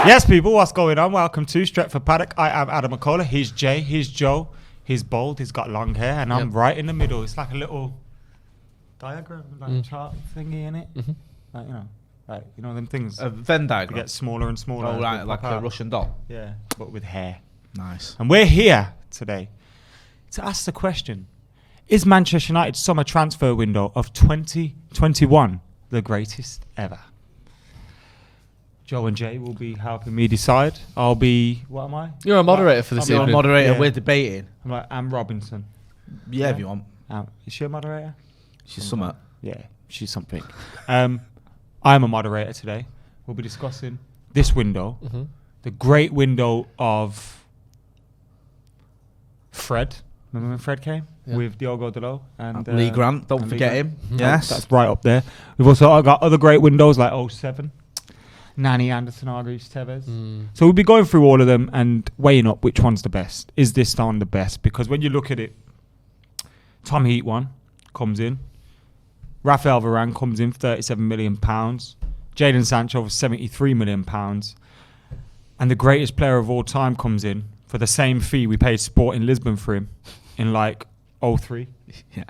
Yes, people, what's going on? Welcome to Stretford Paddock. I am Adam McCullough. He's Jay. He's Joe. He's bald. He's got long hair, and I'm right in the middle. It's like a little diagram, like chart thingy in it. Like, you know them things. A Venn diagram. Get smaller and smaller. Oh, right, like a Russian doll. Yeah, but with hair. Nice. And we're here today to ask the question: is Manchester United's summer transfer window of 2021 the greatest ever? Joe and Jay will be helping me decide. I'll be, what am I? You're a moderator for this evening. You're a moderator. Yeah. We're debating. I'm like, Anne Robinson. Yeah, if you want. Is she a moderator? She's something. Yeah, she's something. I'm a moderator today. We'll be discussing this window, the great window of Fred. Remember when Fred came with Diogo Dalot and Lee Grant? Don't forget him. Yes, that's right up there. We've also got other great windows like 07. Nani, Anderson, Hargreaves, Tevez. So we'll be going through all of them and weighing up which one's the best. Is this one the best? Because when you look at it, Tom Heat one comes in. Rafael Varane comes in for £37 million. Jadon Sancho for £73 million. And the greatest player of all time comes in for the same fee we paid Sporting Lisbon for him in like 03. Yeah.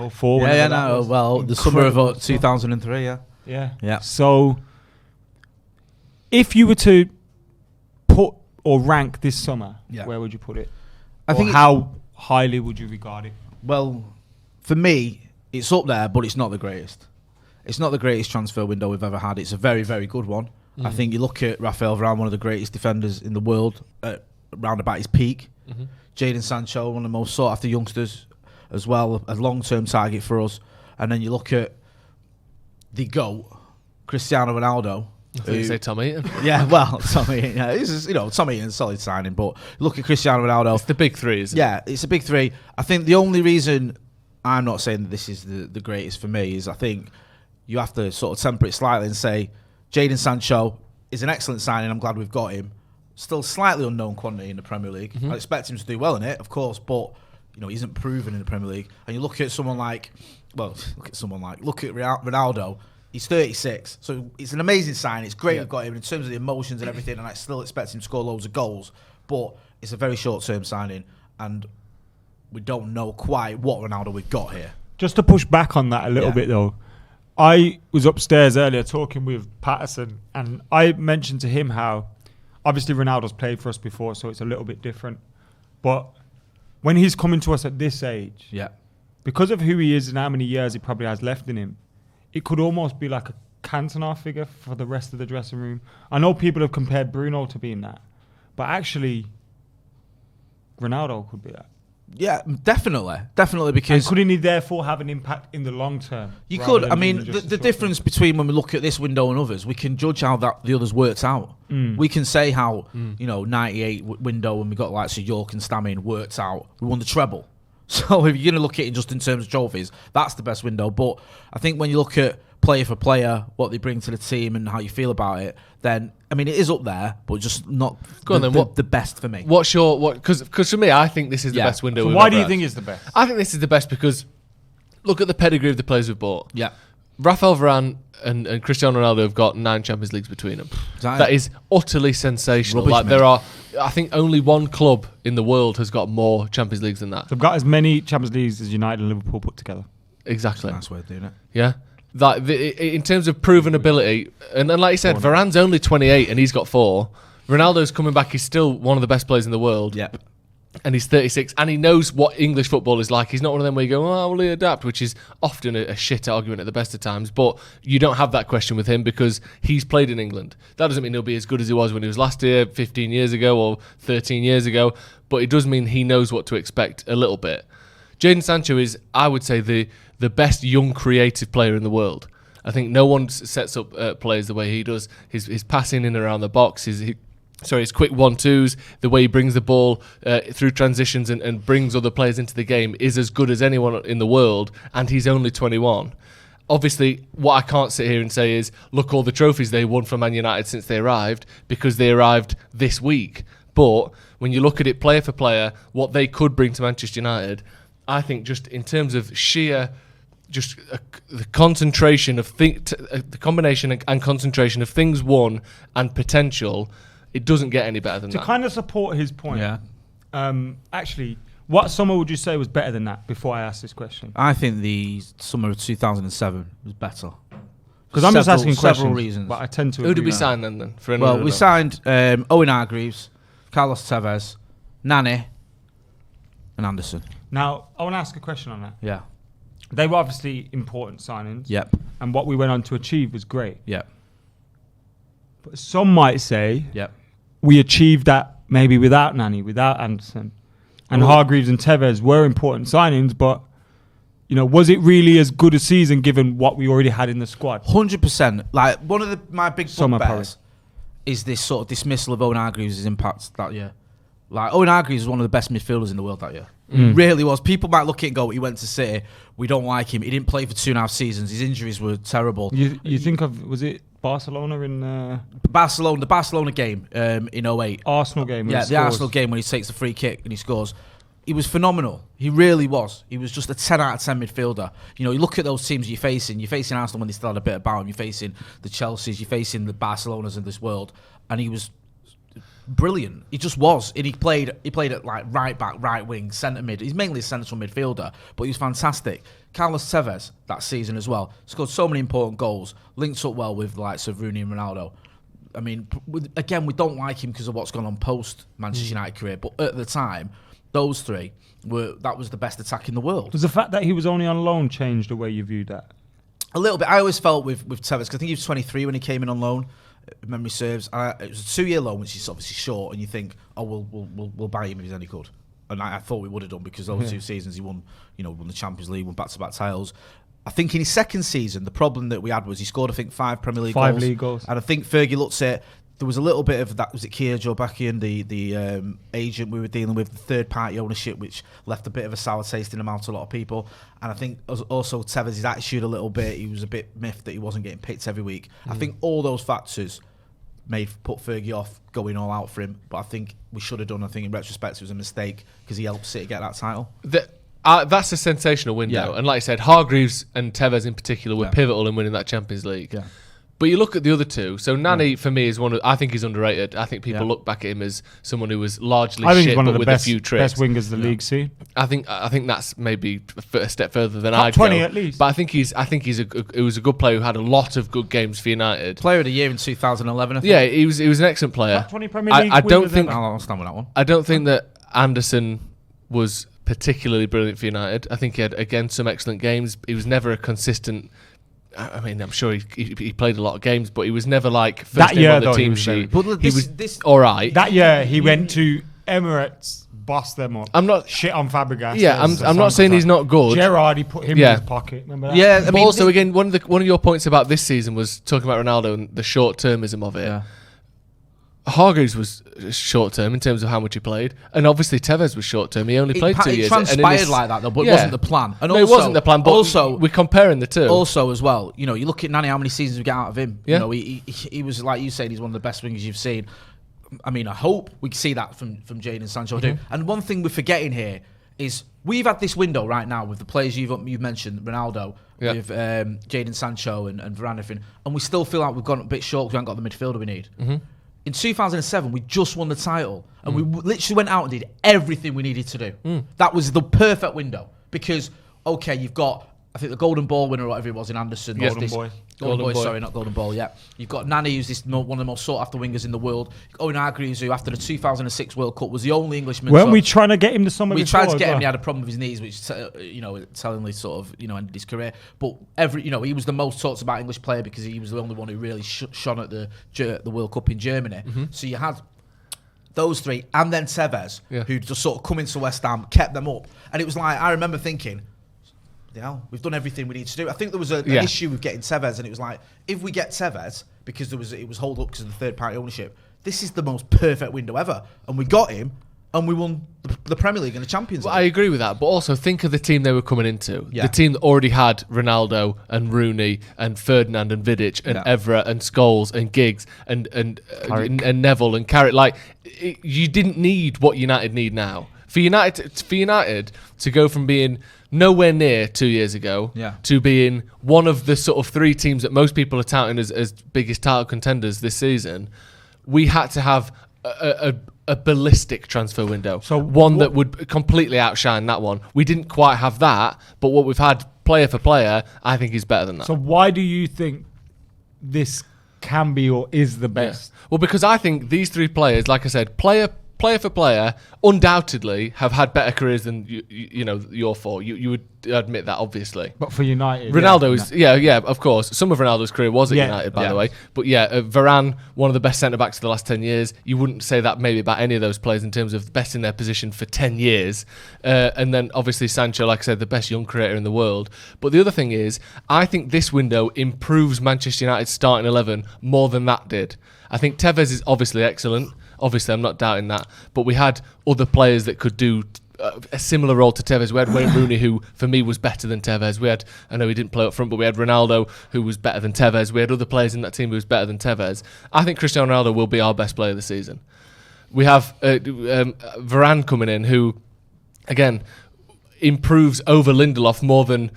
04. Yeah, no. Well, the summer of 2003, yeah. Yeah. So if you were to put or rank this summer, where would you put it? I think how highly would you regard it? Well, for me, it's up there, but it's not the greatest. It's not the greatest transfer window we've ever had. It's a very, very good one. I think you look at Rafael Varane, one of the greatest defenders in the world, round about his peak. Jadon Sancho, one of the most sought-after youngsters as well, a long-term target for us. And then you look at the GOAT, Cristiano Ronaldo. I think you say Tom Eaton. Yeah, well, Tom Eaton. Yeah, Tom Eaton's a solid signing, but look at Cristiano Ronaldo. It's the big three, isn't it? Yeah, it's a big three. I think the only reason I'm not saying that this is the greatest for me is I think you have to sort of temper it slightly and say Jadon Sancho is an excellent signing. I'm glad we've got him. Still slightly unknown quantity in the Premier League. I expect him to do well in it, of course, but he isn't proven in the Premier League. And you look at Ronaldo. He's 36, so it's an amazing sign. It's great we've got him in terms of the emotions and everything, and I still expect him to score loads of goals. But it's a very short-term signing, and we don't know quite what Ronaldo we've got here. Just to push back on that a little bit, though, I was upstairs earlier talking with Patterson, and I mentioned to him how, obviously Ronaldo's played for us before, so it's a little bit different. But when he's coming to us at this age, because of who he is and how many years he probably has left in him, it could almost be like a Cantona figure for the rest of the dressing room. I know people have compared Bruno to being that, but actually, Ronaldo could be that. Yeah, definitely, because... And couldn't he therefore have an impact in the long term? You could. I mean, the difference between when we look at this window and others, we can judge how the others worked out. We can say how, 98 window when we got like Sir York and Stamin worked out. We won the treble. So if you're going to look at it just in terms of trophies, that's the best window. But I think when you look at player for player, what they bring to the team and how you feel about it, then, I mean, it is up there, but just not the best for me. What's your... Because for me, I think this is the best window we've Why ever do you had. think it's the best? I think this is the best because look at the pedigree of the players we've bought. Yeah. Rafael Varane and Cristiano Ronaldo have got 9 Champions Leagues between them. That is utterly sensational. Rubbish, there are, I think, only one club in the world has got more Champions Leagues than that. They've got as many Champions Leagues as United and Liverpool put together. Exactly. That's a nice way of doing it. Yeah. In terms of proven ability, and like you said, Varane's only 28 and he's got 4. Ronaldo's coming back. He's still one of the best players in the world. Yep. And he's 36, and he knows what English football is like. He's not one of them where you go, will he adapt? Which is often a shit argument at the best of times. But you don't have that question with him because he's played in England. That doesn't mean he'll be as good as he was when he was last year, 15 years ago, or 13 years ago. But it does mean he knows what to expect a little bit. Jadon Sancho is, I would say, the best young creative player in the world. I think no one sets up players the way he does. His passing in and around the box, his quick 1-2s, the way he brings the ball through transitions and brings other players into the game is as good as anyone in the world, and he's only 21. Obviously, what I can't sit here and say is, look all the trophies they won for Man United since they arrived, because they arrived this week. But when you look at it player for player, what they could bring to Manchester United, I think just in terms of sheer... just the concentration of the combination and concentration of things won and potential, It doesn't get any better than To that. kind of support his point, Yeah. actually, what summer would you say was better than that before I ask this question? I think the summer of 2007 was better. Because I'm just asking questions, several reasons. but I tend to Who did agree we with sign then? For Well, anyone we who signed Owen Hargreaves, Carlos Tevez, Nani, and Anderson. that. Now, I want to ask a question on that. Yeah. They were obviously important signings. Yep. And what we went on to achieve was great. Yep. But some might say Yep. we achieved that maybe without Nani, without Anderson. And Well- Hargreaves and Tevez were important signings, but was it really as good a season given what we already had in the squad? 100%. Like, one of my big Summer bugbears is this sort of dismissal of Owen Hargreaves' impact that year. Like, Owen Hargreaves was one of the best midfielders in the world that year. He really was. People might look at it and go, he went to City, we don't like him. He didn't play for 2.5 seasons. His injuries were terrible. You think of, was it Barcelona in the Barcelona game in 08. Arsenal game? Yeah, the Arsenal game when he takes the free kick and he scores. He was phenomenal. He really was. He was just a 10 out of 10 midfielder. You look at those teams you're facing. You're facing Arsenal when they still had a bit about him. You're facing the Chelseas. You're facing the Barcelonas of this world. And he was brilliant. He just was. And he played at like right back, right wing, centre mid. He's mainly a central midfielder, but he was fantastic. Carlos Tevez that season as well scored so many important goals. Linked up well with the likes of Rooney and Ronaldo. I mean, again, we don't like him because of what's gone on post Manchester United career, but at the time, those three that was the best attack in the world. Was the fact that he was only on loan changed the way you viewed that? A little bit. I always felt with Tevez, because I think he was 23 when he came in on loan. If memory serves, it was a 2-year loan, which is obviously short, and you think, oh, we'll buy him if he's any good. And I thought we would have done, because those 2 seasons he won the Champions League, won back-to-back titles. I think in his second season, the problem that we had was he scored, I think, 5 Premier League goals. 5 league goals. And I think Fergie looked at it. There was a little bit of that. Was it Kia Jobakian, the agent we were dealing with, the third-party ownership, which left a bit of a sour taste in the mouth to a lot of people. And I think also Tevez's attitude a little bit. He was a bit miffed that he wasn't getting picked every week. I think all those factors put Fergie off going all out for him. But I think we should have done. I think in retrospect it was a mistake because he helped City get that title. That's a sensational window. Yeah. And like I said, Hargreaves and Tevez in particular were pivotal in winning that Champions League. Yeah. But you look at the other two. So Nani, for me, is I think he's underrated. I think people look back at him as someone who was largely I think shit, he's one but of the with best, a few tricks. best wingers the league see. I think that's maybe a step further than Top I'd 20 go. at least. But I think he was a good player who had a lot of good games for United. Player of the year in 2011, I think. Yeah, he was an excellent player. Top 20 Premier League I don't winners think ever. I'll stand with that one. I don't think that Anderson was particularly brilliant for United. I think he had, again, some excellent games. He was never a consistent... I mean, I'm sure he played a lot of games, but he was never like first That name year, on the though, he team was very sheet. good. But He was all right. That year, he went to Emirates, bossed them up. I'm not- shit on Fabregas. Yeah, I'm not saying he's not good. Gerrard, he put him in his pocket. Remember that? Yeah, I But mean, also, again, one of your points about this season was talking about Ronaldo and the short-termism of it. Yeah. Hargreaves was short-term in terms of how much he played, and obviously Tevez was short-term. He only played 2 years. It transpired like that, though, but it wasn't the plan. And No, also, it wasn't the plan, but also, we're comparing the two. Also, as well, you look at Nani, how many seasons we get out of him. Yeah. He was, like you said, he's one of the best wingers you've seen. I mean, I hope we can see that from Jadon Sancho too. And one thing we're forgetting here is we've had this window right now with the players you've mentioned, Ronaldo, with Jadon Sancho and Varane, everything, and we still feel like we've gone a bit short because we haven't got the midfielder we need. In 2007, we just won the title, and we literally went out and did everything we needed to do. That was the perfect window because, okay, you've got, I think, the Golden Ball winner or whatever it was in Anderson. Golden Boy. Golden Boy, sorry, not Golden Ball, yeah. You've got Nani, who's one of the most sought-after wingers in the world. Owen Hargreaves, who after the 2006 World Cup was the only Englishman. Weren't we trying to get him the summer We before tried to as get him. well? He had a problem with his knees, which tellingly sort of ended his career. But he was the most talked about English player because he was the only one who really shone at the World Cup in Germany. So you had those three, and then Tevez, who just sort of come into West Ham, kept them up, and it was like I remember thinking, we've done everything we need to do. I think there was an issue with getting Tevez, and it was like, if we get Tevez, because it was hold up because of the third-party ownership, this is the most perfect window ever. And we got him, and we won the Premier League and the Champions League. I agree with that, but also think of the team they were coming into. Yeah. The team that already had Ronaldo and Rooney and Ferdinand and Vidic and Evra and Scholes and Giggs and Neville and Carrick. Like, you didn't need what United need now. For United to go from being nowhere near 2 years ago to being one of the sort of 3 teams that most people are touting as biggest title contenders this season, we had to have a ballistic transfer window. So one that would completely outshine that one. We didn't quite have that, but what we've had player for player, I think is better than that. So why do you think this can be or is the best? Yeah. Well, because I think these three players, like I said, player for player, undoubtedly have had better careers than you know your four. You would admit that, obviously. But for United, Ronaldo is of course. Some of Ronaldo's career was at United, by the way. But Varane, one of the best centre backs of the last 10 years. You wouldn't say that maybe about any of those players in terms of best in their position for 10 years. And then obviously Sancho, like I said, the best young creator in the world. But the other thing is, I think this window improves Manchester United's starting 11 more than that did. I think Tevez is obviously excellent. Obviously, I'm not doubting that. But we had other players that could do a similar role to Tevez. We had Wayne Rooney, who for me was better than Tevez. I know he didn't play up front, but we had Ronaldo, who was better than Tevez. We had other players in that team who was better than Tevez. I think Cristiano Ronaldo will be our best player this season. We have Varane coming in, who, again, improves over Lindelof more than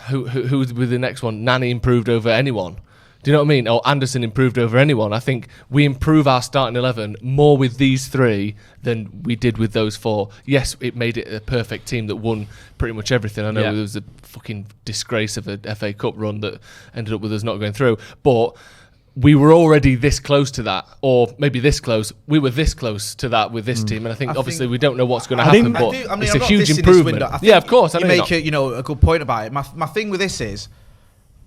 who was the next one. Nani improved over anyone. Do you know what I mean? Or Anderson improved over anyone. I think we improve our starting 11 more with these three than we did with those four. Yes, it made it a perfect team that won pretty much everything. I know there was a fucking disgrace of a FA Cup run that ended up with us not going through. But we were already this close to that, or maybe this close. We were this close to that with this team, and I think obviously we don't know what's going to happen, but it's a huge improvement. Yeah, of course. You make a good point about it. My thing with this is,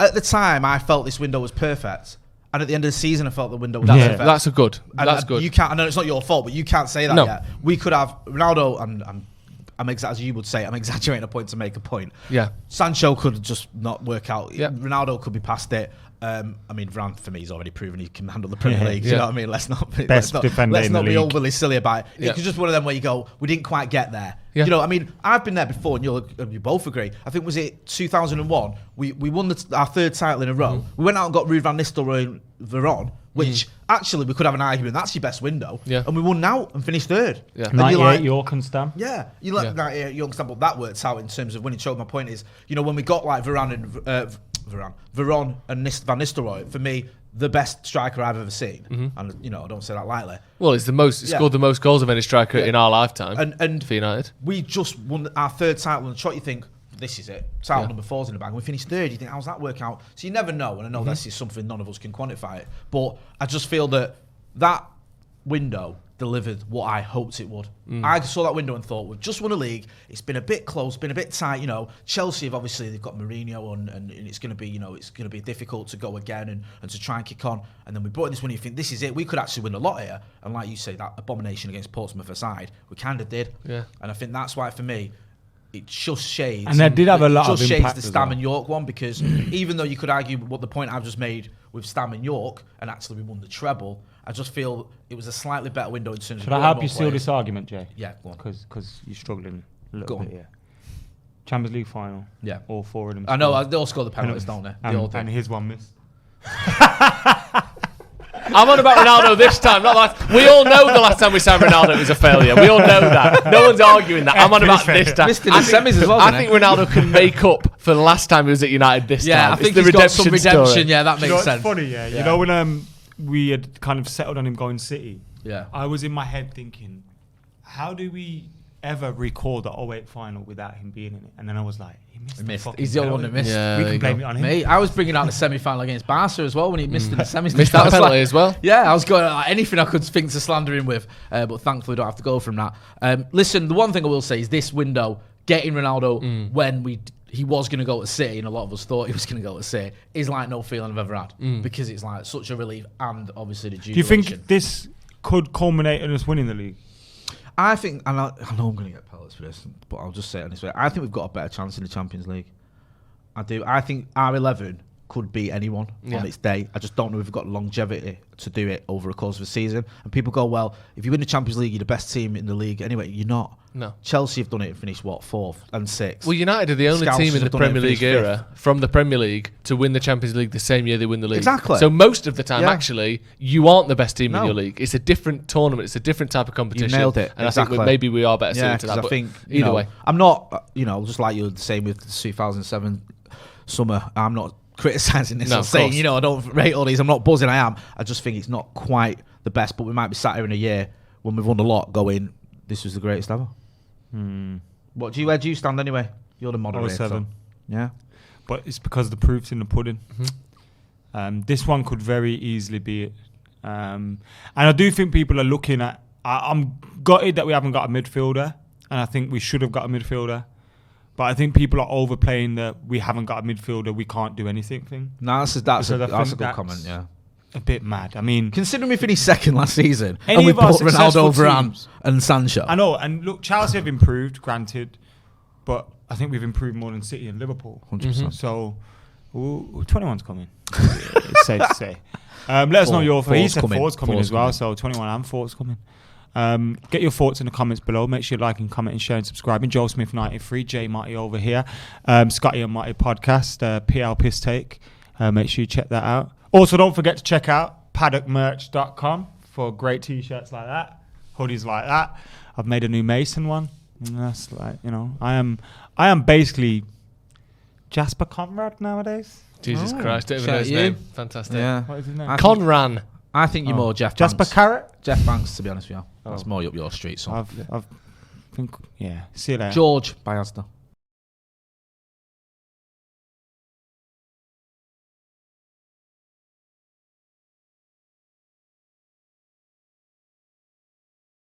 at the time, I felt this window was perfect, and at the end of the season, I felt the window was perfect. That's good. That's good. You can't. I know it's not your fault, but you can't say that yet. We could have Ronaldo, and as you would say, I'm exaggerating a point to make a point. Yeah. Sancho could just not work out. Yeah. Ronaldo could be past it. I mean, Varane for me has already proven he can handle the Premier League. You know what I mean? Let's not be overly silly about it. It's just one of them where you go, we didn't quite get there. Yeah. You know, I mean, I've been there before, and you both agree. I think was it 2001? We won our third title in a row. We went out and got Ruud van Nistelrooy and Varane, which actually we could have an argument that's your best window. Yeah. And we won out and finished third. Yeah. 98 York and Stam. Yeah. You like 98 York and Stam, but that works out in terms of winning. My point is, when we got like Varane and Van Nistelrooy, for me, the best striker I've ever seen. And I don't say that lightly. Well, it's scored the most goals of any striker in our lifetime. And for United, we just won our third title on the trot. You think this is it? Title number 4's in the bag. And we finished third. You think, how's that work out? So you never know. And I know this is something none of us can quantify it. But I just feel that window delivered what I hoped it would. I saw that window and thought, we've just won a league. It's been a bit close, been a bit tight. Chelsea have obviously they've got Mourinho and it's going to be it's going to be difficult to go again and to try and kick on. And then we brought in this win. You think this is it? We could actually win a lot here. And like you say, that abomination against Portsmouth aside, we kind of did. Yeah. And I think that's why for me, it just shades. And they did have a lot of impact. Just shades the Stam and York one, because even though you could argue what the point I've just made with Stam and York, and actually we won the treble, I just feel it was a slightly better window in terms of. Should I help you seal this argument, Jay? Yeah, go on. Because you're struggling a little bit here. Champions League final. Yeah. All four of them. I know, they all score the penalties, don't they? And his one missed. I'm on about Ronaldo this time, not last. We all know the last time we signed Ronaldo it was a failure. We all know that. No one's arguing that. I'm on about this time. Missed in the semis as well. I think Ronaldo can make up for the last time he was at United this time. Yeah, I think he's got some redemption. Story. Yeah, that makes sense. It's funny, You know when we had kind of settled on him going City. Yeah. I was in my head thinking, how do we ever recall the 08 final without him being in it? And then I was like, he missed. He's the only one that missed. Yeah, we can blame it on him. Mate, I was bringing out the semi-final against Barca as well when he missed in the semis. Missed that penalty as well. Yeah, I was going anything I could think to slander him with, but thankfully don't have to go from that. Listen, the one thing I will say is this window, getting Ronaldo when he was going to go to City, and a lot of us thought he was going to go to City, is like no feeling I've ever had, because it's like such a relief, and obviously the jubilation. Do you think this could culminate in us winning the league? I think, and I know I'm going to get pellets for this, but I'll just say it this way. I think we've got a better chance in the Champions League. I do. I think our 11 could beat anyone on its day. I just don't know if we've got longevity to do it over a course of a season. And people go, well, if you win the Champions League, you're the best team in the league. Anyway, you're not. No. Chelsea have done it and finished, 4th and 6th. Well, United are the only team in the Premier League era from the Premier League to win the Champions League the same year they win the league. Exactly. So most of the time, actually, you aren't the best team in your league. It's a different tournament. It's a different type of competition. You nailed it. And I think maybe we are better suited to that. I think, either way. I'm not, just like you were saying with the 2007 summer, I'm not criticising this or saying, I don't rate all these. I'm not buzzing. I am. I just think it's not quite the best, but we might be sat here in a year when we've won a lot going, this was the greatest ever. Where do you stand anyway? You're the moderator. 07. Yeah. But it's because the proof's in the pudding. This one could very easily be it. And I do think people are looking at... I'm gutted that we haven't got a midfielder, and I think we should have got a midfielder. But I think people are overplaying that we haven't got a midfielder, we can't do anything thing. No, that's a good comment, yeah. A bit mad. I mean... Considering we finished second last season, Any and we of our bought Ronaldo, successful Varane teams- and Sancho. I know, and look, Chelsea have improved, granted, but I think we've improved more than City and Liverpool. 100%. So, 21's coming. It's safe to say. Let us know your thoughts. He said 4's coming as well, so 21 and 4's coming. Get your thoughts in the comments below. Make sure you like and comment and share and subscribing. Joel Smith 93, J Marty over here, Scotty and Marty podcast, PL Piss Take. Make sure you check that out. Also, don't forget to check out paddockmerch.com for great t-shirts like that, hoodies like that. I've made a new Mason one. And that's like, I am basically Jasper Conrad nowadays. Jesus Christ, don't even shout know his you. name. Fantastic. Yeah. What is his name? Conran. I think you're more Jeff Jasper Banks. Carrot. Jeff Banks, to be honest with you. That's more up your street, son. I've think, yeah. See you later. George by Asda.